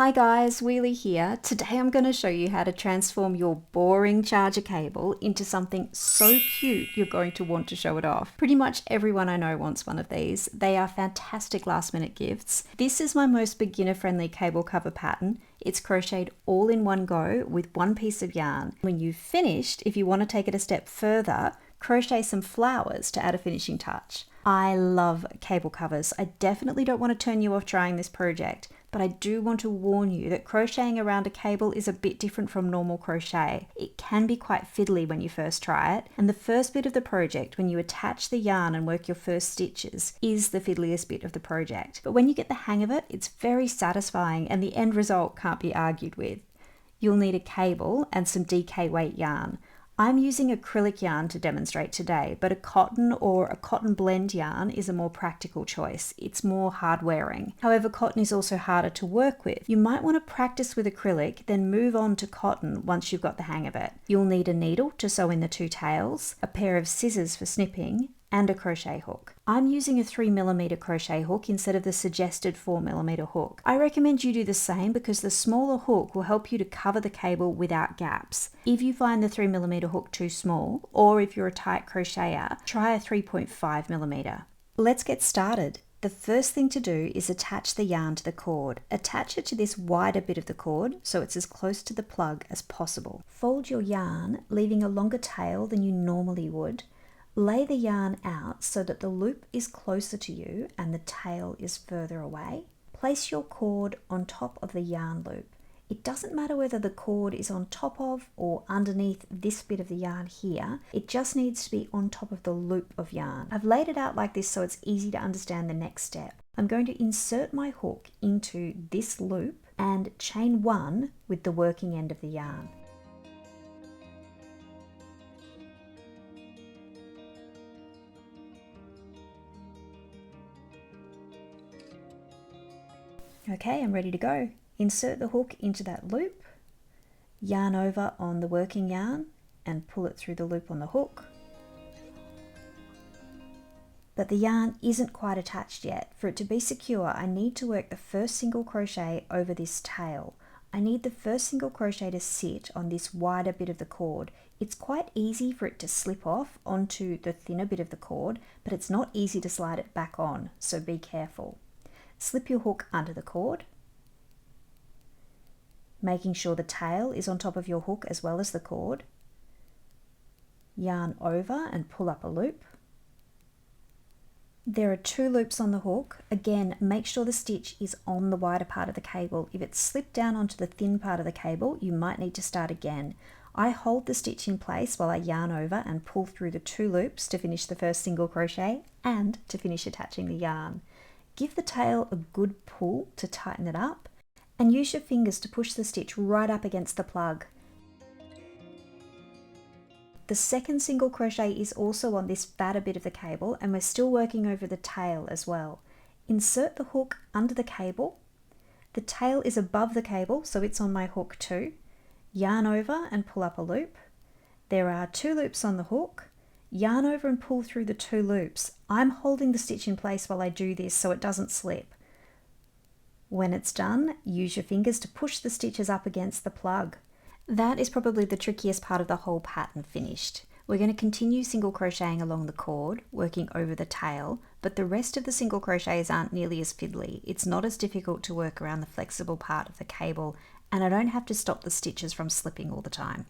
Hi guys, Wheelie here. Today I'm going to show you how to transform your boring charger cable into something so cute you're going to want to show it off. Pretty much everyone I know wants one of these. They are fantastic last minute gifts. This is my most beginner friendly cable cover pattern. It's crocheted all in one go with one piece of yarn. When you've finished, if you want to take it a step further, crochet some flowers to add a finishing touch. I love cable covers. I definitely don't want to turn you off trying this project, but I do want to warn you that crocheting around a cable is a bit different from normal crochet. It can be quite fiddly when you first try it, and the first bit of the project, when you attach the yarn and work your first stitches, is the fiddliest bit of the project. But when you get the hang of it, it's very satisfying and the end result can't be argued with. You'll need a cable and some DK weight yarn. I'm using acrylic yarn to demonstrate today, but a cotton or a cotton blend yarn is a more practical choice. It's more hard wearing. However, cotton is also harder to work with. You might want to practice with acrylic, then move on to cotton once you've got the hang of it. You'll need a needle to sew in the two tails, a pair of scissors for snipping, and a crochet hook. I'm using a 3mm crochet hook instead of the suggested 4mm hook. I recommend you do the same because the smaller hook will help you to cover the cable without gaps. If you find the 3mm hook too small, or if you're a tight crocheter, try a 3.5mm. Let's get started. The first thing to do is attach the yarn to the cord. Attach it to this wider bit of the cord so it's as close to the plug as possible. Fold your yarn, leaving a longer tail than you normally would. Lay the yarn out so that the loop is closer to you and the tail is further away. Place your cord on top of the yarn loop. It doesn't matter whether the cord is on top of or underneath this bit of the yarn here, it just needs to be on top of the loop of yarn. I've laid it out like this so it's easy to understand the next step. I'm going to insert my hook into this loop and chain one with the working end of the yarn. Okay, I'm ready to go. Insert the hook into that loop, yarn over on the working yarn and pull it through the loop on the hook. But the yarn isn't quite attached yet. For it to be secure, I need to work the first single crochet over this tail. I need the first single crochet to sit on this wider bit of the cord. It's quite easy for it to slip off onto the thinner bit of the cord, but it's not easy to slide it back on, so be careful. Slip your hook under the cord, making sure the tail is on top of your hook as well as the cord. Yarn over and pull up a loop. There are two loops on the hook. Again, make sure the stitch is on the wider part of the cable. If it's slipped down onto the thin part of the cable, you might need to start again. I hold the stitch in place while I yarn over and pull through the two loops to finish the first single crochet and to finish attaching the yarn. Give the tail a good pull to tighten it up and use your fingers to push the stitch right up against the plug. The second single crochet is also on this fatter bit of the cable and we're still working over the tail as well. Insert the hook under the cable. The tail is above the cable so it's on my hook too. Yarn over and pull up a loop. There are two loops on the hook. Yarn over and pull through the two loops. I'm holding the stitch in place while I do this so it doesn't slip. When it's done, use your fingers to push the stitches up against the plug. That is probably the trickiest part of the whole pattern finished. We're going to continue single crocheting along the cord, working over the tail, but the rest of the single crochets aren't nearly as fiddly. It's not as difficult to work around the flexible part of the cable, and I don't have to stop the stitches from slipping all the time.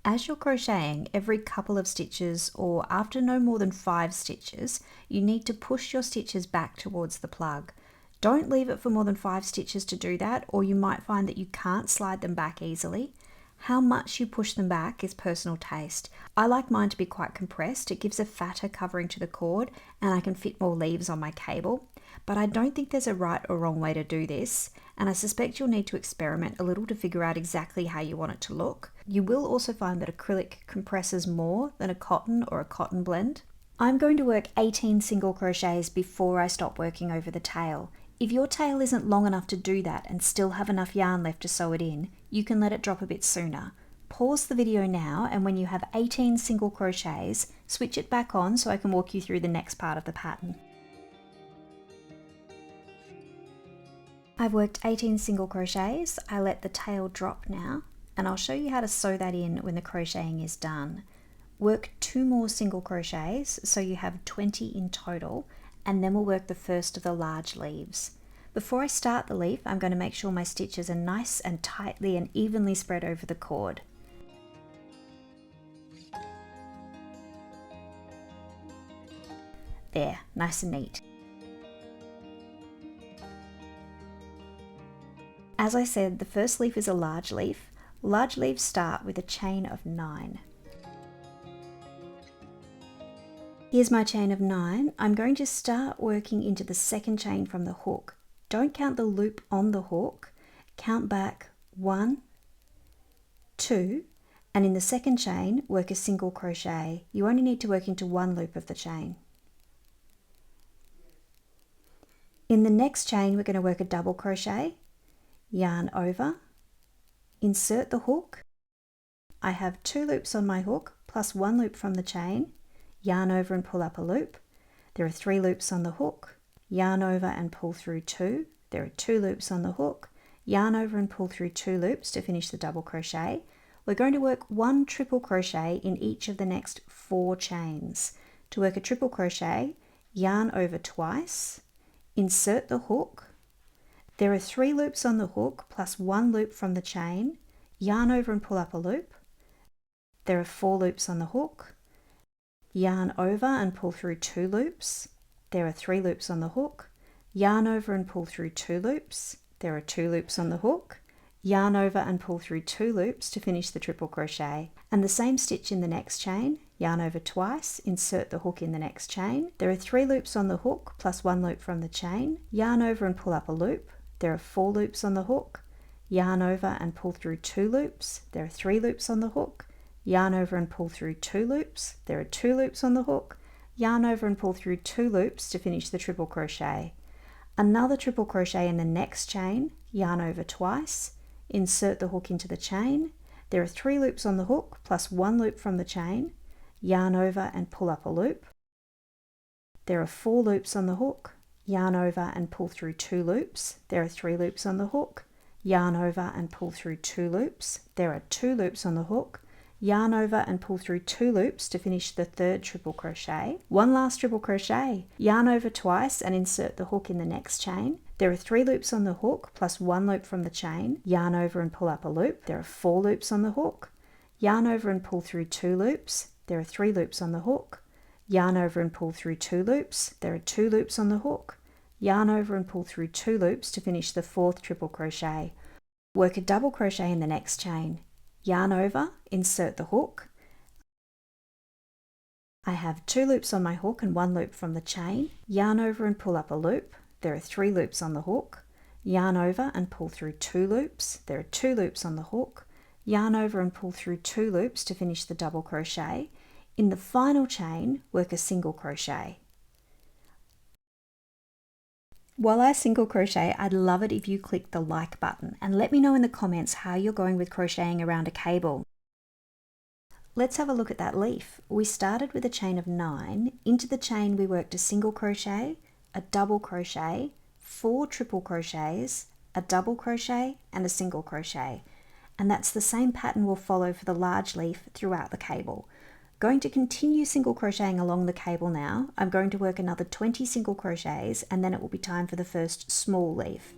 As you're crocheting, every couple of stitches or after no more than 5 stitches, you need to push your stitches back towards the plug. Don't leave it for more than 5 stitches to do that, or you might find that you can't slide them back easily. How much you push them back is personal taste. I like mine to be quite compressed. It gives a fatter covering to the cord and I can fit more leaves on my cable. But I don't think there's a right or wrong way to do this, and I suspect you'll need to experiment a little to figure out exactly how you want it to look. You will also find that acrylic compresses more than a cotton or a cotton blend. I'm going to work 18 single crochets before I stop working over the tail. If your tail isn't long enough to do that and still have enough yarn left to sew it in, you can let it drop a bit sooner. Pause the video now, and when you have 18 single crochets, switch it back on so I can walk you through the next part of the pattern. I've worked 18 single crochets. I let the tail drop now, and I'll show you how to sew that in when the crocheting is done. Work 2 more single crochets so you have 20 in total, and then we'll work the first of the large leaves. Before I start the leaf, I'm going to make sure my stitches are nice and tightly and evenly spread over the cord. There, nice and neat. As I said, the first leaf is a large leaf. Large leaves start with a chain of 9. Here's my chain of 9. I'm going to start working into the second chain from the hook. Don't count the loop on the hook. Count back 1, 2, and in the second chain, work a single crochet. You only need to work into 1 loop of the chain. In the next chain, we're going to work a double crochet, yarn over, insert the hook. I have 2 loops on my hook plus 1 loop from the chain, yarn over and pull up a loop. There are 3 loops on the hook, yarn over and pull through 2. There are 2 loops on the hook, yarn over and pull through 2 loops to finish the double crochet. We're going to work 1 triple crochet in each of the next 4 chains. To work a triple crochet, yarn over twice, insert the hook. There are 3 loops on the hook plus 1 loop from the chain, yarn over and pull up a loop. There are 4 loops on the hook, yarn over and pull through 2 loops. There are 3 loops on the hook, yarn over and pull through 2 loops. There are 2 loops on the hook, yarn over and pull through 2 loops to finish the triple crochet. And the same stitch in the next chain, yarn over twice, insert the hook in the next chain. There are 3 loops on the hook plus 1 loop from the chain, yarn over and pull up a loop. There are 4 loops on the hook, yarn over and pull through 2 loops. There are 3 loops on the hook, yarn over and pull through 2 loops. There are 2 loops on the hook, yarn over and pull through 2 loops to finish the triple crochet. Another triple crochet in the next chain, yarn over twice, insert the hook into the chain. There are 3 loops on the hook plus 1 loop from the chain, yarn over and pull up a loop. There are 4 loops on the hook, yarn over and pull through 2 loops. There are 3 loops on the hook, yarn over and pull through 2 loops. There are 2 loops on the hook, yarn over and pull through 2 loops to finish the third triple crochet. 1 last triple crochet, yarn over twice and insert the hook in the next chain. There are 3 loops on the hook plus 1 loop from the chain, yarn over and pull up a loop. There are 4 loops on the hook, yarn over and pull through 2 loops. There are 3 loops on the hook, yarn over and pull through 2 loops. There are 2 loops on the hook, yarn over and pull through 2 loops to finish the fourth triple crochet. Work a double crochet in the next chain, yarn over, insert the hook. I have 2 loops on my hook and 1 loop from the chain, yarn over and pull up a loop. There are 3 loops on the hook, yarn over and pull through 2 loops. There are 2 loops on the hook, yarn over and pull through 2 loops to finish the double crochet. In the final chain, work a single crochet. While I single crochet, I'd love it if you click the like button and let me know in the comments how you're going with crocheting around a cable. Let's have a look at that leaf. We started with a chain of 9. Into the chain we worked a single crochet, a double crochet, 4 triple crochets, a double crochet and a single crochet. And that's the same pattern we'll follow for the large leaf throughout the cable. Going to continue single crocheting along the cable now. I'm going to work another 20 single crochets and then it will be time for the first small leaf.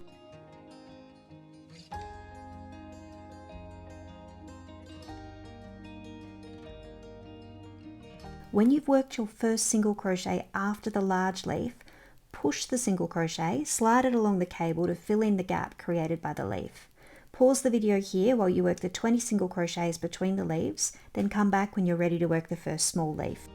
When you've worked your first single crochet after the large leaf, push the single crochet, slide it along the cable to fill in the gap created by the leaf. Pause the video here while you work the 20 single crochets between the leaves, then come back when you're ready to work the first small leaf.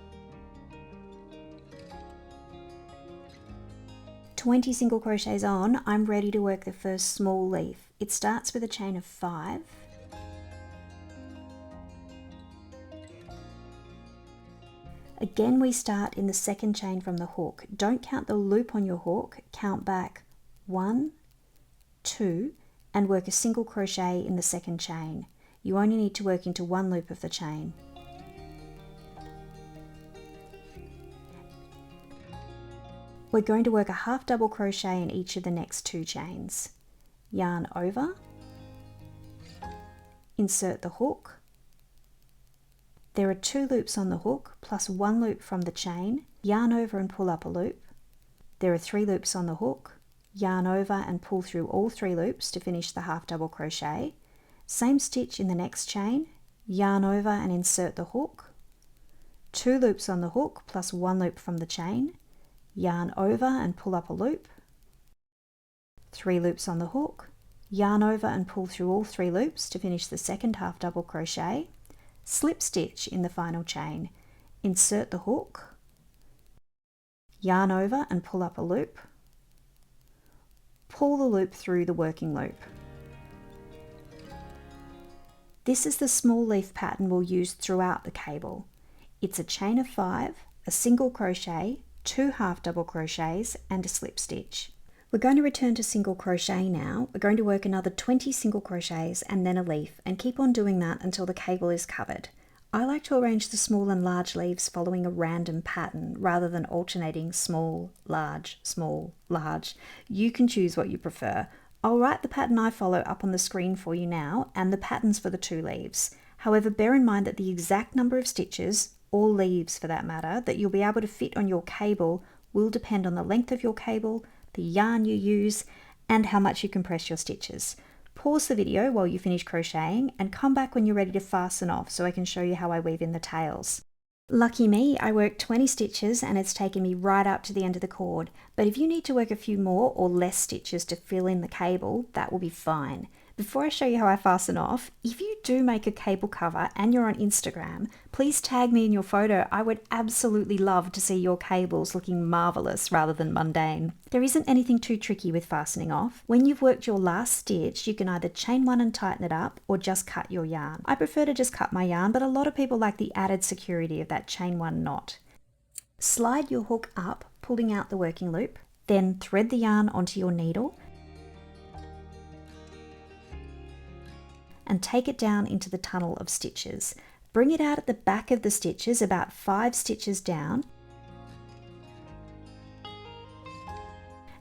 20 single crochets on, I'm ready to work the first small leaf. It starts with a chain of 5. Again, we start in the second chain from the hook. Don't count the loop on your hook, count back 1, 2, and work a single crochet in the second chain. You only need to work into 1 loop of the chain. We're going to work a half double crochet in each of the next 2 chains. yarn over, insert the hook. There are 2 loops on the hook plus 1 loop from the chain, yarn over and pull up a loop. There are 3 loops on the hook, yarn over and pull through all 3 loops to finish the half double crochet. Same stitch in the next chain, yarn over and insert the hook. 2 loops on the hook plus 1 loop from the chain, yarn over and pull up a loop. 3 loops on the hook, yarn over and pull through all 3 loops to finish the second half double crochet. Slip stitch in the final chain, insert the hook, yarn over and pull up a loop, pull the loop through the working loop. This is the small leaf pattern we'll use throughout the cable. It's a chain of 5, a single crochet, 2 half double crochets and a slip stitch. We're going to return to single crochet now. We're going to work another 20 single crochets and then a leaf, and keep on doing that until the cable is covered. I like to arrange the small and large leaves following a random pattern rather than alternating small, large, small, large. You can choose what you prefer. I'll write the pattern I follow up on the screen for you now and the patterns for the 2 leaves. However, bear in mind that the exact number of stitches, or leaves for that matter, that you'll be able to fit on your cable will depend on the length of your cable, the yarn you use, and how much you compress your stitches. Pause the video while you finish crocheting and come back when you're ready to fasten off so I can show you how I weave in the tails. Lucky me, I worked 20 stitches and it's taken me right up to the end of the cord, but if you need to work a few more or less stitches to fill in the cable, that will be fine. Before I show you how I fasten off, if you do make a cable cover and you're on Instagram, please tag me in your photo. I would absolutely love to see your cables looking marvelous rather than mundane. There isn't anything too tricky with fastening off. When you've worked your last stitch, you can either chain 1 and tighten it up or just cut your yarn. I prefer to just cut my yarn, but a lot of people like the added security of that chain 1 knot. Slide your hook up, pulling out the working loop, then thread the yarn onto your needle and take it down into the tunnel of stitches. Bring it out at the back of the stitches about 5 stitches down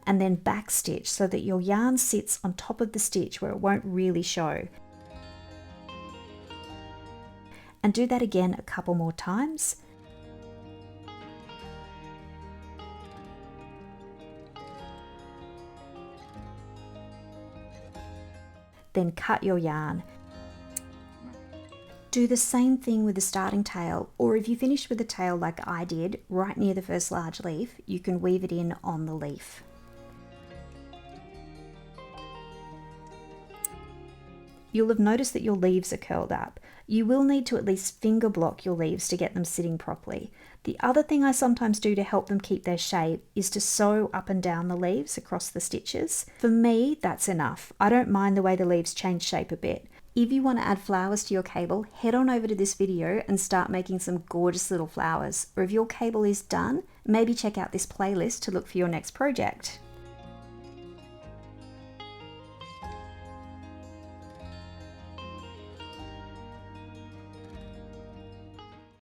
and then back stitch so that your yarn sits on top of the stitch where it won't really show. And do that again a couple more times. Then cut your yarn. Do the same thing with the starting tail, or if you finish with the tail like I did, right near the first large leaf, you can weave it in on the leaf. You'll have noticed that your leaves are curled up. You will need to at least finger block your leaves to get them sitting properly. The other thing I sometimes do to help them keep their shape is to sew up and down the leaves across the stitches. For me, that's enough. I don't mind the way the leaves change shape a bit. If you want to add flowers to your cable, head on over to this video and start making some gorgeous little flowers. Or if your cable is done, maybe check out this playlist to look for your next project.